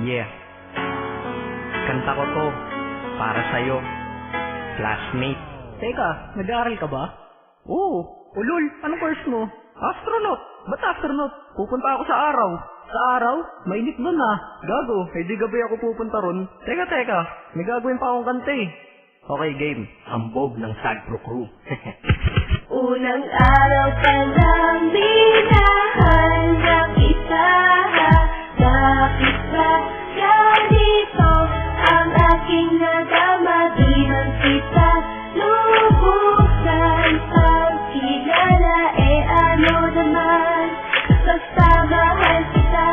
Yeah. Kanta ko to para sa'yo, classmate. Teka, nag-aaral ka ba? Oo, ulol, anong course mo? Astronaut. Ba't astronaut? Pupunta ako sa araw. Sa araw? Mainit nun ah. Gago, hindi gabi ako pupunta ron. Teka, may gagawin pa akong kanta eh. Okay, game. Hambog ng Sagpro Crew. Unang araw pa lang minahal ng isa. Bakit ba ganito ang aking nadama? Di man kita lubusan pagkilala. Ano naman, basta mahal kita.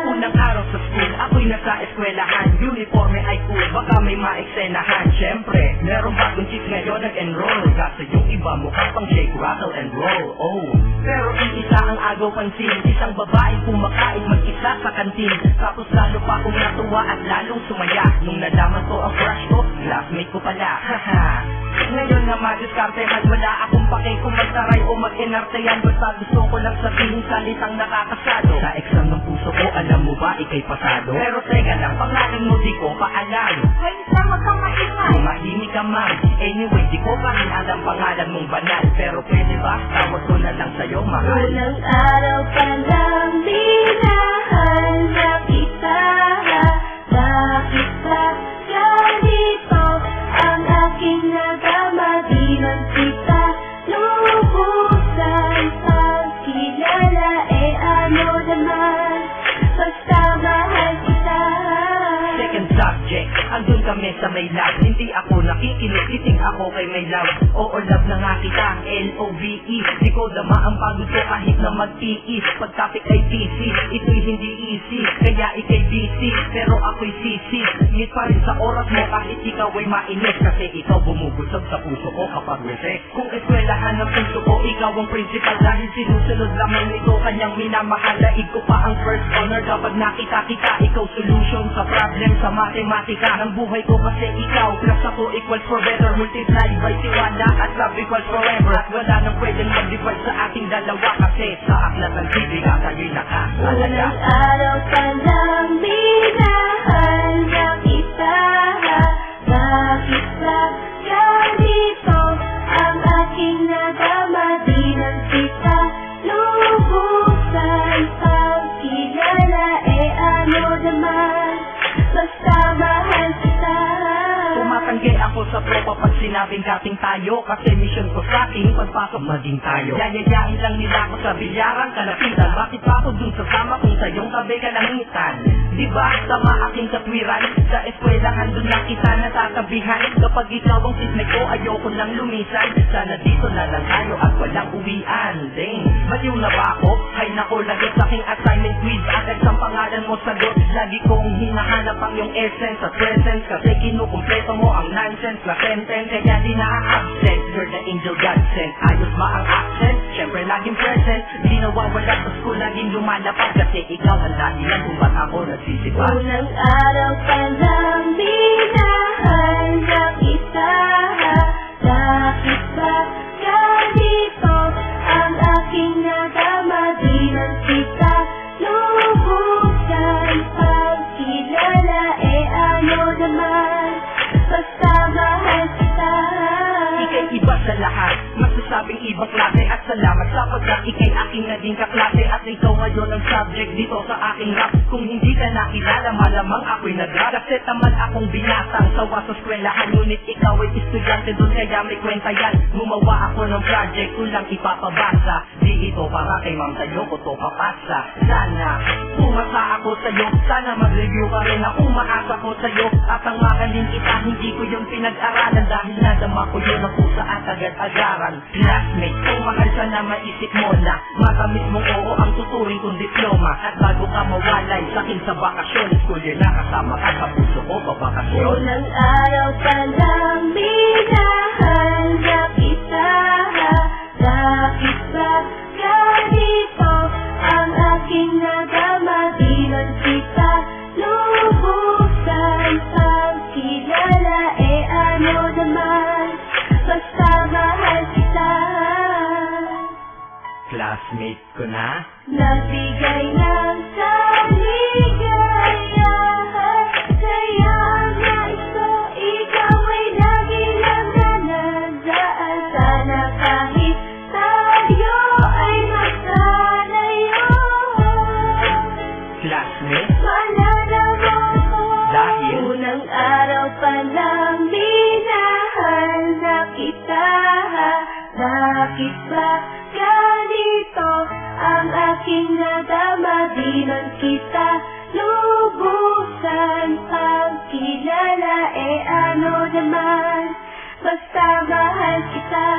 Unang araw sa school, ako'y nasa eskwelahan. Uniforme ay cool, baka may maeksenahan. Siyempre, meron bagong chick ngayon nag-enroll. Kaso yung iba mukha pang shake, rattle and roll. Oh, pero iisa ang agaw pansin. Isang babaeng kumakain mag-isa sa kantin. Tapos lalo pa akong natuwa at lalong sumaya. Nung nalaman ko ang crush ko, classmate ko pala. Haha. Ngayon na madiskarte at wala akong pake kung magtaray o mag-enarteyan. Basta gusto ko lang sabihin salitang nakakasado. Sa exam ng puso ko, alam mo ba ikay pasado? Pero teka lang, pangalan mo di ko paalam. Ay, isa wag kang maingay. Tumahimik ka man. Anyway, di ko pa rin alam pangalan mong banal. Pero pwede ba, tawag ko na lang sa'yo mahal. Unang araw pa lang minahal ng isa. Bakit ba ganito ang aking nadama? Di man kita lubusan pagkilala. Ano naman, basta mahal kita. Second subject, andun kami sa may love. Hindi ako nakikinig, kiting ako kay may love. Oo, love na nga kita, L-O-V-E. Di ko dama ang pagod ko kahit na mag-tiis. Pag topic ay PC, ito'y hindi easy. Kaya ikay busy, pero ako'y sisi. Ngit pa rin sa oras mo kahit ikaw ay mainis. Kasi ikaw bumubusog sa puso ko kapag resex. Kung eskwelahan ng puso ko, ikaw ang principal. Dahil sinusunod lamang nito kanyang minamahal. Daig ko pa ang first honor kapag nakita kita. Ikaw solution sa problem sa matematika ng buhay ko kasi ikaw. Plus ako equals for better, multiply by tiwala at love equals forever. At wala nang pwedeng mag-divide sa ating dalawa kasi sa aklat ng bibigyan kayo'y nakaalala. Unang araw pa lang minahal ng isa. Bakit ba ganito ang aking nadama? Di man kita lubusan pagkilala. Ano naman, basta mahal kita. Tumatanggi ako sa tropa pag sinabing dating tayo. Kasi mission ko sa ating pagpasok maging tayo. Yayayain lang nila ako sa bilyaran kalapitan. Bakit pa ako dun sa sama kung sa iyong tabi kalangitan? Diba tama aking katwiran? Sa eskwelahan dun lang kita natatabihan. Kapag ikaw ang sismay ko ayoko lang lumisan. Sana dito na lang tayo at walang uwian. Dang, baliw na ba ako? Ay nako, lagot sa aking assignment quiz. Agad ang pangalan mo sagot. Lagi kong hinahanap ang iyong essence at presence. Kasi kinukumpleto mo ang nonsense na sentence. Kaya di na-absent, you're the angel God sent. Ayos ba ang accent? Siyempre laging present. Di nawawala sa school, laging lumalapag. Kasi ikaw ang dahilan kung ba't ako nagsisipag. Unang araw pa lang minahal ng isa. Bakit ba ganito ang aking nadama? Di man kita lubusan pagkilala. Ano naman, basta mahal kita. Ika'y iba sa lahat, masasabing ibang klase. At salamat sapagkat ika'y aking naging kaklase. At ikaw ngayon ang subject dito sa aking rap. Kung hindi ka nakilala, malamang ako'y nag-rap. Kasi tamad akong binatang sawa sa eskwelahan. Ngunit ikaw ay estudyante doon kaya may kwenta yan. Gumawa ako ng project, kulang ipapabasa. Di ito para kay ma'am sa'yo ko to papasa. Sana pumasa ako sa'yo, sana mag-review ka rin na umaasa ko sa'yo. At ang mahalin kita, hindi ko yung pinag-aralan. Dahil nadama ko yun ang pusa at agad-agaran. Classmate, kung mahal ka na maisip mo na matamis mong oo ang tuturing kong diploma. At bago ka mawalay sa'kin sa bakasyon, school year na kasama ka sa puso ko babakasyon. Unang araw pa lang minahal ng isa. Bakit ba ganito ang aking nadama? Di man kita lubusan pagkilala. Ano naman, basta mahal kita. Classmate ko na Nagbigay ng kaligaya. pa lang minahal na kita. Bakit ba ganito ang aking nadama? Di man kita lubusan pagkilala, ano naman, basta mahal kita.